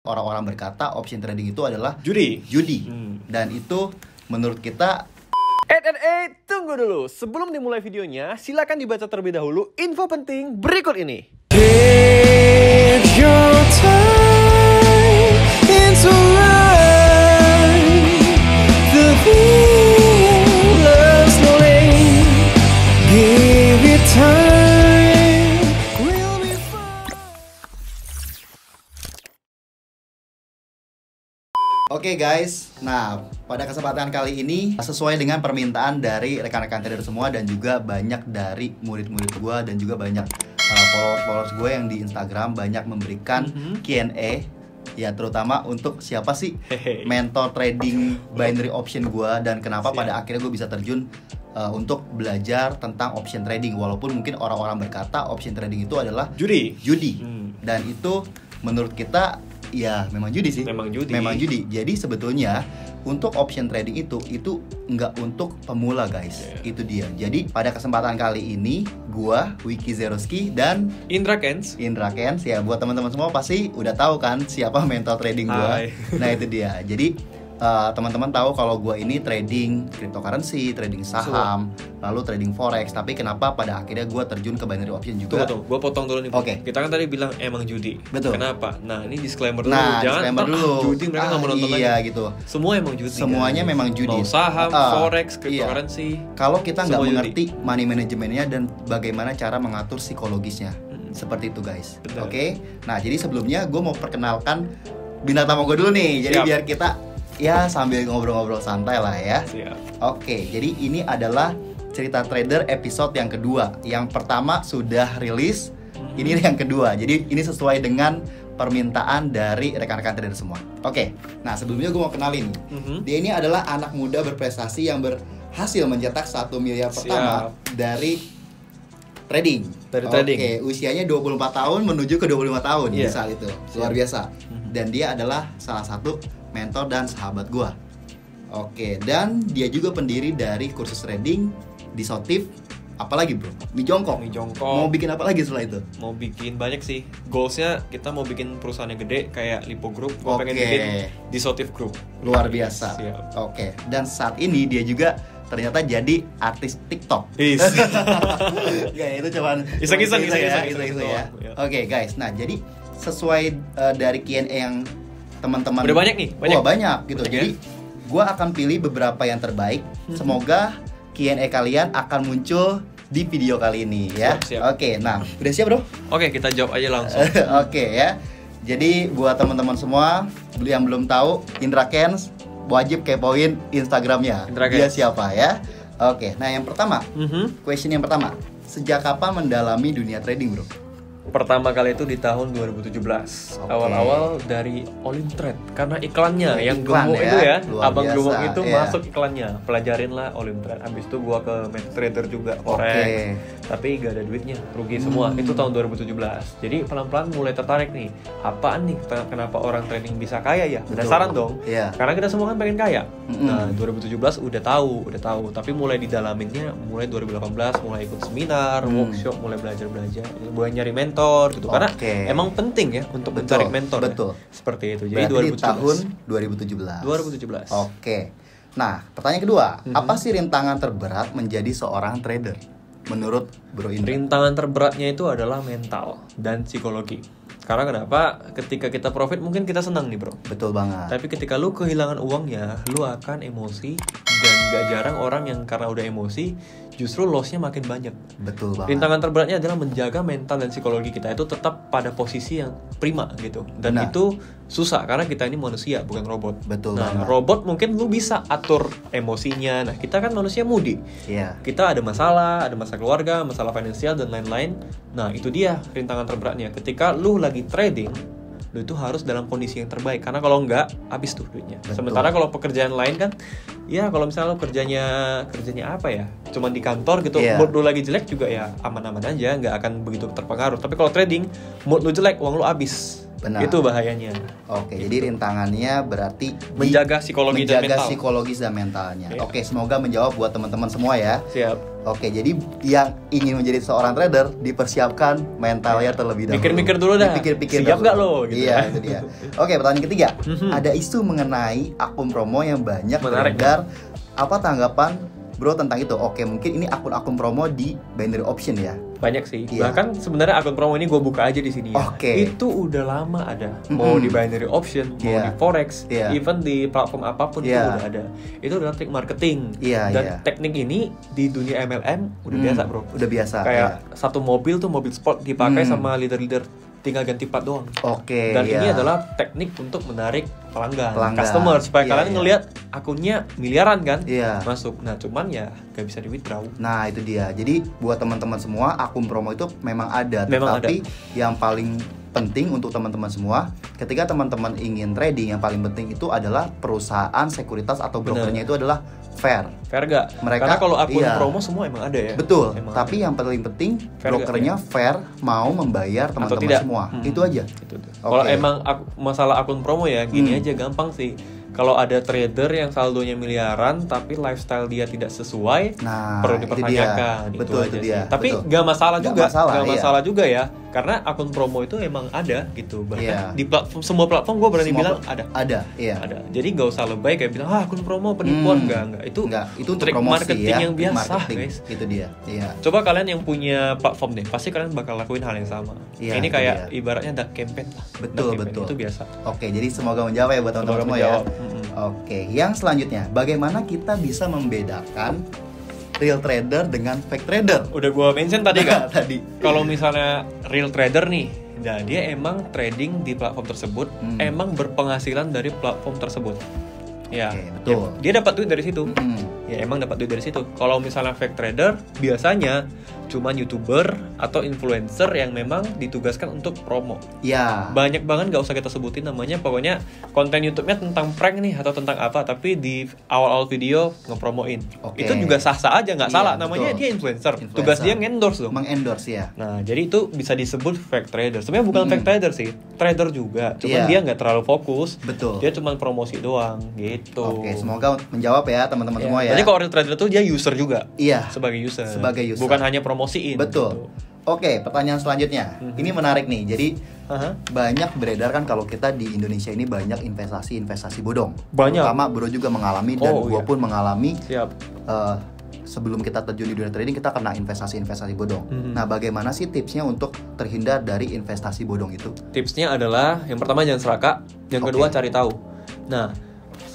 Orang-orang berkata option trading itu adalah judi. Dan itu menurut kita Tunggu dulu. Sebelum dimulai videonya, silakan dibaca terlebih dahulu info penting berikut ini. Take your time into life. The feeling's no lane. Give it time. We'll be fine. Oke guys, nah pada kesempatan kali ini sesuai dengan permintaan dari rekan-rekan trader semua dan juga banyak dari murid-murid gue dan juga banyak followers gue yang di Instagram banyak memberikan Q&A ya, terutama untuk siapa sih mentor trading binary option gue dan kenapa pada akhirnya gue bisa terjun untuk belajar tentang option trading, walaupun mungkin orang-orang berkata option trading itu adalah judi. Dan itu menurut kita ya memang judi sih. Memang judi. Jadi sebetulnya untuk option trading itu nggak untuk pemula guys. Itu dia. Jadi pada kesempatan kali ini gua Wiki Zeroski dan Indra Kens ya, buat teman-teman semua pasti udah tahu kan siapa mentor trading gua. Nah itu dia. Jadi teman-teman tahu kalau gue ini trading cryptocurrency, trading saham, lalu trading forex. Tapi kenapa pada akhirnya gue terjun ke binary option juga? Tunggu, gue potong dulu nih. Oke. Kita kan tadi bilang emang judi. Betul. Kenapa? Nah ini disclaimer dulu. Nah, Jangan disclaimer dulu. Judi mereka nggak mau nonton lagi. Iya gitu. Semua emang judi. Semuanya kan? memang judi. Mau saham, forex, cryptocurrency. Kalau kita nggak semua mengerti money manajemennya dan bagaimana cara mengatur psikologisnya, seperti itu guys. Oke. Nah jadi sebelumnya gue mau perkenalkan bintang tamu gue dulu nih. Jadi biar kita ya sambil ngobrol-ngobrol santai lah ya. Oke, jadi ini adalah cerita trader episode yang kedua. Yang pertama sudah rilis, ini yang kedua. Jadi ini sesuai dengan permintaan dari rekan-rekan trader semua. Oke, nah sebelumnya gue mau kenalin. Dia ini adalah anak muda berprestasi yang berhasil mencetak 1 miliar pertama dari trading. Oke, usianya 24 tahun menuju ke 25 tahun di saat itu. Luar biasa. Dan dia adalah salah satu mentor dan sahabat gua. Oke, dan dia juga pendiri dari kursus trading di Sotif. Apalagi bro? Mie Jongkok. Mau bikin apa lagi setelah itu? Mau bikin banyak sih. Goalsnya kita mau bikin perusahaan yang gede kayak Lipo Group. Gua pengen bikin di Sotif Group. Luar biasa. Oke, dan saat ini dia juga ternyata jadi artis TikTok. Ya itu cuman iseng-iseng ya. Oke guys, nah jadi sesuai dari Q&A yang teman-teman udah banyak nih, banyak gitu. Jadi gue akan pilih beberapa yang terbaik. Semoga Q&A kalian akan muncul di video kali ini ya. Oke, nah udah siap bro? Oke, kita jawab aja langsung. Oke ya. Jadi buat teman-teman semua yang belum tahu, Indra Kens wajib kepoin Instagramnya. Dia siapa ya? Oke, nah yang pertama, question yang pertama, sejak kapan mendalami dunia trading bro? Pertama kali itu di tahun 2017. Awal-awal dari Olimtrade karena iklannya yang gemuk itu ya, abang gemuk itu masuk iklannya. Pelajarinlah Olimtrade. Habis itu gua ke MetaTrader juga forex. Tapi gak ada duitnya, rugi semua. Itu tahun 2017. Jadi pelan-pelan mulai tertarik nih. Apaan nih kenapa orang trading bisa kaya ya? Penasaran dong. Karena kita semua kan pengen kaya. Nah, 2017 udah tahu. Tapi mulai didalaminnya mulai 2018, mulai ikut seminar, workshop, mulai belajar, mulai nyari mentor gitu. Karena emang penting ya untuk mencari mentor. Seperti itu. Jadi berarti 2017. Tahun 2017. Oke. Nah, pertanyaan kedua, apa sih rintangan terberat menjadi seorang trader menurut Bro Indra? Rintangan terberatnya itu adalah mental dan psikologi. Karena kenapa? Ketika kita profit mungkin kita senang nih bro. Betul banget. Tapi ketika lu kehilangan uangnya, lu akan emosi. Dan gak jarang orang yang karena udah emosi justru lossnya makin banyak. Betul banget. Rintangan terberatnya adalah menjaga mental dan psikologi kita itu tetap pada posisi yang prima gitu. Dan itu susah karena kita ini manusia bukan robot. Betul banget. Robot mungkin lu bisa atur emosinya. Nah kita kan manusia moody. Kita ada masalah keluarga, masalah finansial dan lain-lain. Nah itu dia rintangan terberatnya. Ketika lu lagi trading, lu itu harus dalam kondisi yang terbaik. Karena kalau enggak, habis tuh duitnya. Sementara kalau pekerjaan lain kan, ya kalau misalnya lu kerjanya apa ya, cuman di kantor gitu, mood lu lagi jelek juga ya aman-aman aja, nggak akan begitu terpengaruh. Tapi kalau trading, mood lu jelek, uang lu habis Benar. Itu bahayanya. Oke, jadi rintangannya berarti Menjaga psikologi dan mental. psikologis dan mentalnya. Iya. Oke, semoga menjawab buat teman-teman semua ya. Siap. Oke, jadi yang ingin menjadi seorang trader dipersiapkan mentalnya terlebih dahulu. Mikir-mikir dulu dah. Pikir-pikir Siap dulu. nggak lo? Gitu Iya, ya. itu dia. Oke, pertanyaan ketiga. Ada isu mengenai akun promo yang banyak Menarik. beredar. Apa tanggapan Bro tentang itu? Oke, mungkin ini akun-akun promo di binary option ya. Banyak sih. Iya. Bahkan sebenarnya akun promo ini gue buka aja di sini ya. Oke. Itu udah lama ada. Mau di binary option, mau Iya. di forex, Iya. even di platform apapun itu Iya. udah ada. Itu adalah trik marketing. Iya, Dan iya. teknik ini di dunia MLM udah biasa, Bro. Udah biasa. Kayak iya. satu mobil tuh mobil sport dipakai sama leader-leader, tinggal ganti plat doang. Oke, Dan iya. ini adalah teknik untuk menarik pelanggan, Pelanggan. customer, supaya Iya, kalian iya. ngelihat akunnya miliaran kan Iya. masuk. Nah cuman ya gak bisa di withdraw. Nah, itu dia. Jadi buat teman-teman semua, akun promo itu memang ada, Memang tetapi yang paling penting untuk teman-teman semua, ketika teman-teman ingin trading, yang paling penting itu adalah perusahaan sekuritas atau Bener. brokernya itu adalah fair. Fair gak? Mereka- Karena kalau akun iya. promo semua emang ada ya. Betul. Emang Tapi ada. yang paling penting Fair brokernya fair, mau membayar Atau teman-teman tidak. semua. Itu aja. Gitu tuh. Oke. Kalau emang masalah akun promo ya gini aja, gampang sih. Kalau ada trader yang saldonya miliaran tapi lifestyle dia tidak sesuai, Nah, perlu itu dipertanyakan. dia. Betul, aja itu sih. dia. Tapi Betul. gak masalah Nggak juga, masalah, nggak iya. masalah juga ya. Karena akun promo itu emang ada gitu. Bahkan Iya. di platform, semua platform gue berani Semua bilang pla- ada. Ada, iya. Ada. Jadi gak usah lebay kayak bilang akun promo penipuan, enggak. Itu Itu untuk trik promosi marketing ya. yang biasa, Marketing. guys. Itu dia. Iya. Coba kalian yang punya platform deh, pasti kalian bakal lakuin hal yang sama. Iya, Ini itu kayak dia. ibaratnya dark campaign lah. Betul, Dark campaign betul. Itu biasa. Oke, jadi semoga menjawab ya buat teman-teman Semoga semua ya. menjawab. Oke, yang selanjutnya, bagaimana kita bisa membedakan real trader dengan fake trader? Udah gua mention tadi kan. Tadi. Kalau misalnya real trader nih, nah dia emang trading di platform tersebut, emang berpenghasilan dari platform tersebut. Ya, Oke, betul. Dia dapat duit dari situ. Mm. Ya emang dapat duit dari situ. Kalau misalnya fake trader, biasanya cuman YouTuber atau influencer yang memang ditugaskan untuk promo. Ya. Banyak banget, nggak usah kita sebutin namanya, pokoknya konten YouTube-nya tentang prank nih atau tentang apa, tapi di awal-awal video ngepromoin. Oke. Itu juga sah-sah aja, nggak Iya, salah. Namanya betul. dia influencer. Influencer. Tugas dia nge-endorse dong. Mengendorse ya. Nah, jadi itu bisa disebut fake trader. Sebenarnya bukan fake trader sih, trader juga. Cuman Iya. dia nggak terlalu fokus. Betul. Dia cuma promosi doang, gitu. Oke, semoga menjawab ya teman-teman Ya, semua ya. Jadi kalau real trader itu dia user juga. Iya. Sebagai user. Sebagai user. Bukan hanya promosiin. Betul. gitu. Oke, pertanyaan selanjutnya. Ini menarik nih. Jadi Aha. banyak beredar kan kalau kita di Indonesia ini banyak investasi bodong. Banyak. Terutama Bro juga mengalami dan Oh, gua iya. pun mengalami. Siap. Sebelum kita terjun di dunia trading kita kena investasi bodong. Mhm. Nah, bagaimana sih tipsnya untuk terhindar dari investasi bodong itu? Tipsnya adalah yang pertama jangan serakah, yang kedua Oke. cari tahu. Nah,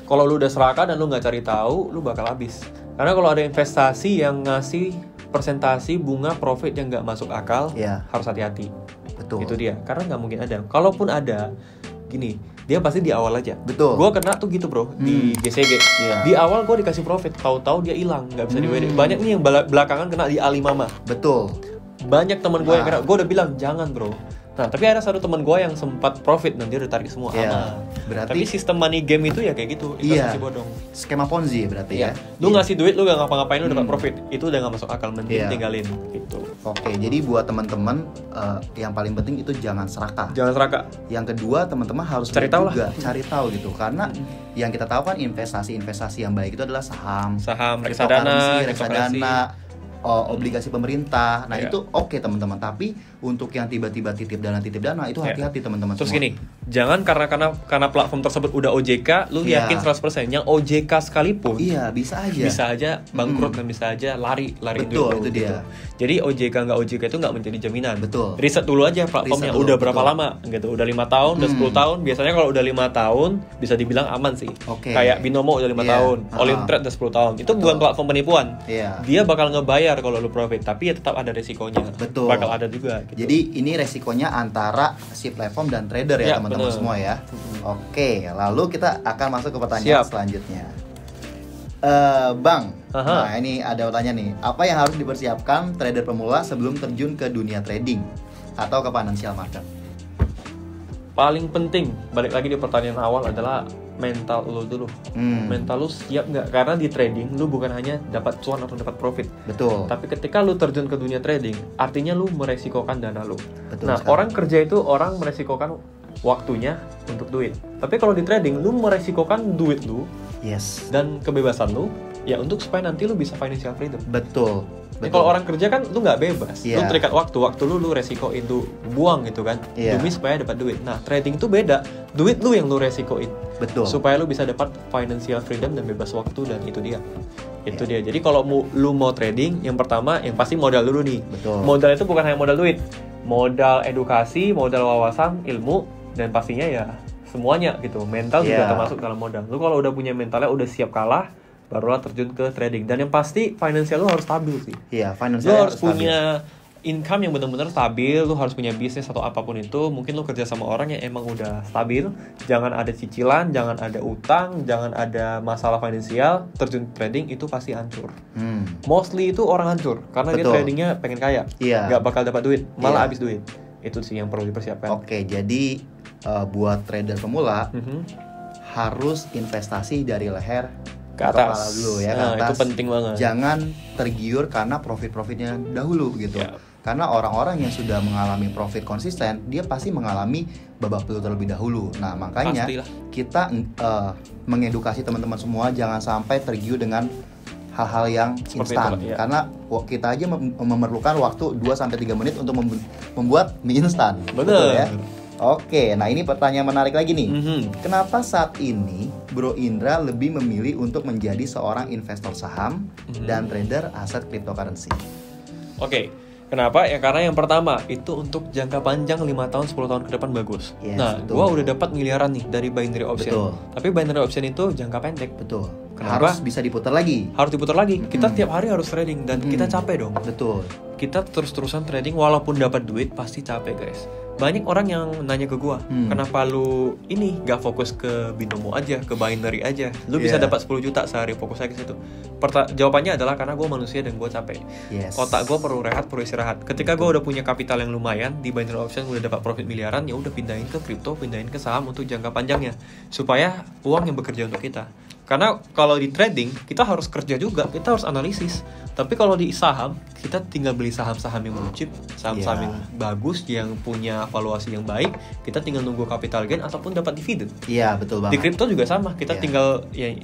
kalau lu udah serakah dan lu nggak cari tahu, lu bakal habis. Karena kalau ada investasi yang ngasih persentasi bunga profit yang nggak masuk akal, Iya. harus hati-hati. Betul. Itu dia. Karena nggak mungkin ada. Kalaupun ada, gini, dia pasti di awal aja. Betul. Gue kena tuh gitu bro di GCG. Iya. Di awal gue dikasih profit, tahu-tahu dia hilang, nggak bisa di-WD. Banyak nih yang belakangan kena di Alimama. Betul. Banyak teman gue yang Nah. kena. Gue udah bilang jangan bro. Nah, tapi ada satu teman gue yang sempat profit dan dia udah tarik semua, Iya. aman. Berarti- Tapi sistem money game itu ya kayak gitu, Iya. investasi bodong. Skema Ponzi ya berarti ya. Lu ngasih duit, lu gak ngapa-ngapain, lu dapat profit. Itu udah gak masuk akal, mending Iya. tinggalin gitu. Oke, jadi buat teman-teman yang paling penting itu jangan serakah. Jangan serakah. Yang kedua, teman-teman harus Cari lihat tahu lah. juga, cari tahu gitu. Karena yang kita tahu kan investasi yang baik itu adalah saham, Saham, cryptocurrency, reksadana, reksadana, obligasi pemerintah. Nah, Iya. itu oke teman-teman. Tapi untuk yang tiba-tiba titip dana itu Iya. hati-hati teman-teman Terus semua. gini, jangan karena platform tersebut udah OJK, lu Iya. yakin 100%. Yang OJK sekalipun Iya, bisa aja. bisa aja bangkrut dan bisa aja lari Betul, duit lu, itu dia. gitu. Jadi OJK nggak OJK itu nggak menjadi jaminan. Betul. Riset dulu aja platformnya Riset dulu, udah berapa betul. lama gitu. Udah 5 tahun, udah 10 tahun. Biasanya kalau udah 5 tahun bisa dibilang aman sih. Oke. Kayak Binomo udah 5 Iya. tahun, Ah. All in Trade udah 10 tahun. Itu bukan platform penipuan. Iya. Dia bakal ngebayar kalau lu profit, tapi ya tetap ada resikonya. Betul. Bakal ada juga gitu. Jadi ini resikonya antara si platform dan trader ya Ya, teman-teman betul. semua ya. Oke, lalu kita akan masuk ke pertanyaan Siap. selanjutnya. Bang, Aha. nah ini ada pertanyaan nih. Apa yang harus dipersiapkan trader pemula sebelum terjun ke dunia trading atau ke financial market? paling penting, balik lagi di pertanyaan awal adalah mental lu dulu. Mental lu siap nggak? Karena di trading lu bukan hanya dapat cuan atau dapat profit. Betul. Tapi ketika lu terjun ke dunia trading, artinya lu meresikokan dana lu. Betul Nah, sekali. orang kerja itu orang meresikokan waktunya untuk duit. Tapi kalau di trading, lu meresikokan duit lu Yes. dan kebebasan lu ya untuk supaya nanti lu bisa financial freedom. Betul. Ya, kalau orang kerja kan lu nggak bebas, lu Iya. terikat waktu lu resikoin tuh buang gitu kan, Iya. demi supaya dapat duit. Nah trading itu beda, duit lu yang lu resikoin, Betul. supaya lu bisa dapat financial freedom dan bebas waktu, dan itu dia. Itu Iya. dia. Jadi kalau lu mau trading, yang pertama yang pasti modal dulu nih. Betul. Modal itu bukan hanya modal duit, modal edukasi, modal wawasan, ilmu, dan pastinya ya semuanya gitu. Mental juga Iya. termasuk dalam modal. Lu kalau udah punya mentalnya udah siap kalah, barulah terjun ke trading. Dan yang pasti financial lu harus stabil sih. Iya, Lu financial harus punya income yang benar-benar stabil, lu harus punya bisnis atau apapun itu. Mungkin lu kerja sama orang yang emang udah stabil, jangan ada cicilan, jangan ada utang, jangan ada masalah finansial. Terjun trading itu pasti hancur. Mostly itu orang hancur karena dia Betul. tradingnya pengen kaya, Iya. nggak bakal dapat duit, malah Iya. habis duit. Itu sih yang perlu dipersiapkan. Oke, jadi buat trader pemula Mhm. harus investasi dari leher Ke atas. kepala dulu ya, ke Nah, atas. itu penting banget. Jangan tergiur karena profitnya dahulu gitu. Ya. Karena orang-orang yang sudah mengalami profit konsisten, dia pasti mengalami babak belur terlebih dahulu. Nah, makanya Pastilah. kita mengedukasi teman-teman semua jangan sampai tergiur dengan hal-hal yang Seperti instan. itulah, ya. Karena kita aja memerlukan waktu 2-3 menit untuk membuat mie instan. Betul. Ya? Oke, nah ini pertanyaan menarik lagi nih. Mhm. Kenapa saat ini Bro Indra lebih memilih untuk menjadi seorang investor saham dan trader aset cryptocurrency? Oke, kenapa? Ya karena yang pertama itu untuk jangka panjang 5 tahun 10 tahun ke depan bagus. Yes, Nah, betul. gua udah dapat miliaran nih dari binary option. Betul. Tapi binary option itu jangka pendek. Betul. Kenapa? Harus bisa diputar lagi. Harus diputar lagi. Kita tiap hari harus trading dan kita capek dong. Betul. Kita terus-terusan trading walaupun dapat duit pasti capek, guys. Banyak orang yang nanya ke gua, kenapa lu ini gak fokus ke binomo aja, ke binary aja? Lu bisa Yeah. dapat 10 juta sehari, fokus aja ke situ. Jawabannya adalah karena gua manusia dan gua capek. Yes. Otak gue perlu rehat, perlu istirahat. Ketika gue udah punya kapital yang lumayan di binary option, udah dapat profit miliaran, ya udah pindahin ke kripto, pindahin ke saham untuk jangka panjangnya, supaya uang yang bekerja untuk kita. Karena kalau di trading kita harus kerja juga, kita harus analisis. Tapi kalau di saham kita tinggal beli saham-saham yang blue chip, saham-saham Yeah. yang bagus, yang punya valuasi yang baik. Kita tinggal nunggu capital gain ataupun dapat dividen. Iya, betul Di banget. kripto juga sama, kita Iya. tinggal ya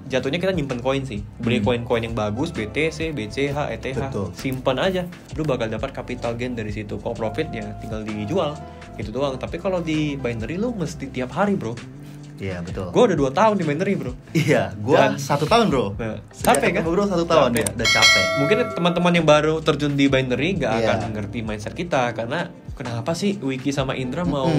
jatuhnya kita nyimpen koin sih, beli koin-koin yang bagus, BTC, BCH, ETH, Betul. simpan aja, lu bakal dapat capital gain dari situ. Kalau profit ya tinggal dijual, itu doang. Tapi kalau di binary lu mesti tiap hari, bro. Iya, betul. Gue udah 2 tahun di binary, bro. Iya, gua Dan- 1 tahun, Bro. Nah, Sejak capek kan? ketemu Bro 1 tahun Capek. ya, udah capek. Mungkin teman-teman yang baru terjun di binary gak Iya. akan ngerti mindset kita, karena kenapa sih Wiki sama Indra mau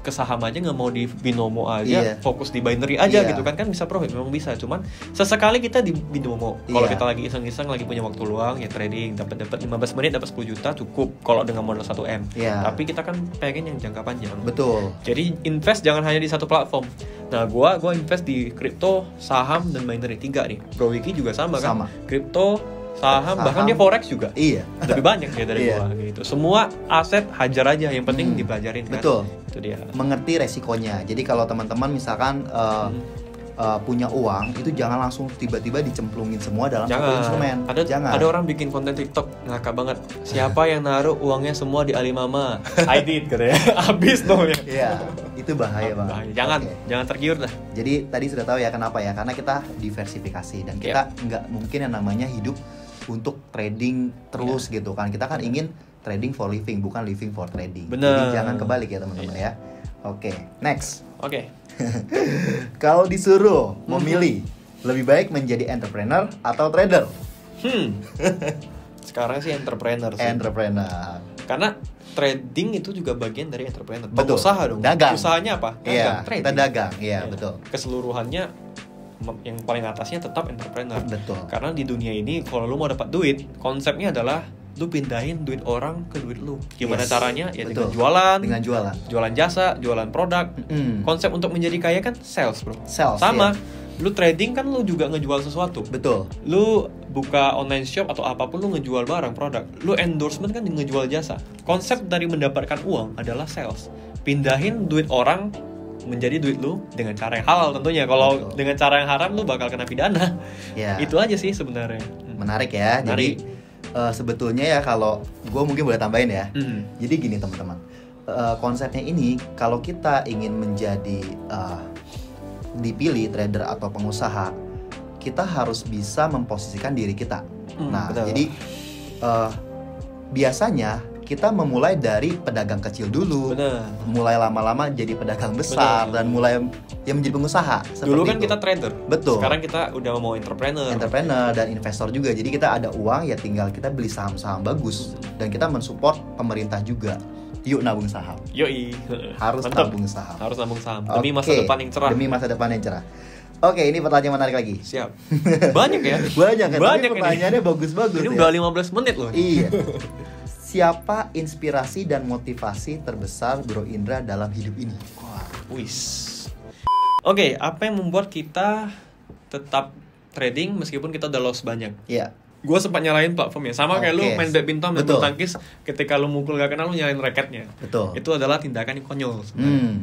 ke saham aja, nggak mau di binomo aja, Iya. fokus di binary aja Iya. gitu kan bisa profit, memang bisa. Cuman sesekali kita di binomo. Kalau Iya. kita lagi iseng-iseng, lagi punya waktu luang ya trading, dapat 15 menit dapat 10 juta cukup kalau dengan modal 1 M. Iya. Tapi kita kan pengen yang jangka panjang. Betul. Jadi invest jangan hanya di satu platform. Nah, gua invest di kripto, saham, dan binary 3 nih. Bro Wiki juga sama kan? Sama. Kripto, saham, bahkan dia forex juga. Iya. Lebih banyak ya dari Iya. gua gitu. Semua aset hajar aja, yang penting dipelajarin kan. Betul. Itu dia. Mengerti resikonya. Jadi kalau teman-teman misalkan punya uang, itu jangan langsung tiba-tiba dicemplungin semua dalam satu instrumen. Jangan. Ada orang bikin konten TikTok ngakak banget. Siapa yang naruh uangnya semua di Alimama? I did katanya. Habis dong ya. Iya, itu bahaya banget. Bahaya. Jangan, Oke. jangan tergiur dah. Jadi tadi sudah tahu ya kenapa ya? Karena kita diversifikasi dan kita nggak mungkin yang namanya hidup untuk trading terus gitu kan. Kita kan ingin trading for living, bukan living for trading. Bener. Jadi jangan kebalik ya teman-teman ya. Oke, next. Oke. Kalau disuruh memilih, lebih baik menjadi entrepreneur atau trader? Sekarang sih entrepreneur sih. Entrepreneur. Karena trading itu juga bagian dari entrepreneur. Betul. Pengusaha dong. Dagang. Usahanya apa? Iya, Trading. kita dagang. Iya, Ya. betul. Keseluruhannya yang paling atasnya tetap entrepreneur. Betul. Karena di dunia ini kalau lu mau dapat duit, konsepnya adalah lu pindahin duit orang ke duit lu. Gimana Yes, caranya? Ya dengan betul. jualan, Dengan jualan. jualan jasa, jualan produk. Mm. Konsep untuk menjadi kaya kan sales, bro. Sales, Sama. iya. Lu trading kan lu juga ngejual sesuatu. Betul. Lu buka online shop atau apapun, lu ngejual barang, produk. Lu endorsement kan ngejual jasa. Konsep dari mendapatkan uang adalah sales. Pindahin duit orang menjadi duit lu dengan cara yang halal tentunya. Kalau Betul. dengan cara yang haram lu bakal kena pidana. Ya. Itu aja sih sebenarnya. Menarik ya. Menarik. Jadi sebetulnya ya kalau gue mungkin boleh tambahin ya. Hmm. Jadi gini teman-teman. konsepnya ini, kalau kita ingin menjadi dipilih trader atau pengusaha, kita harus bisa memposisikan diri kita. Nah, betul. jadi biasanya kita memulai dari pedagang kecil dulu, Benar. mulai lama-lama jadi pedagang besar, dan mulai menjadi pengusaha. Dulu kan itu. kita trader. Betul. Sekarang kita udah mau entrepreneur Dan investor juga. Jadi kita ada uang, ya tinggal kita beli saham-saham bagus, dan kita mensupport pemerintah juga. Yuk nabung saham. Yoi. Harus Mantap. nabung saham. Harus nabung saham demi masa Oke, depan yang cerah. Demi masa depan yang cerah. Oke, ini pertanyaan menarik lagi. Siap. Banyak ya? Banyak kan? Banyak Tapi pertanyaannya bagus-bagus Ini ya. udah 15 menit loh. Iya. Siapa inspirasi dan motivasi terbesar Bro Indra dalam hidup ini? Wah. Wis. Oke, apa yang membuat kita tetap trading meskipun kita udah loss banyak? Iya. Gue sempat nyalain platformnya. Sama kayak lu Oke. main badminton, main Betul. bulu tangkis, ketika lu mukul gak kenal lu nyalain raketnya. Betul. Itu adalah tindakan yang konyol sebenarnya.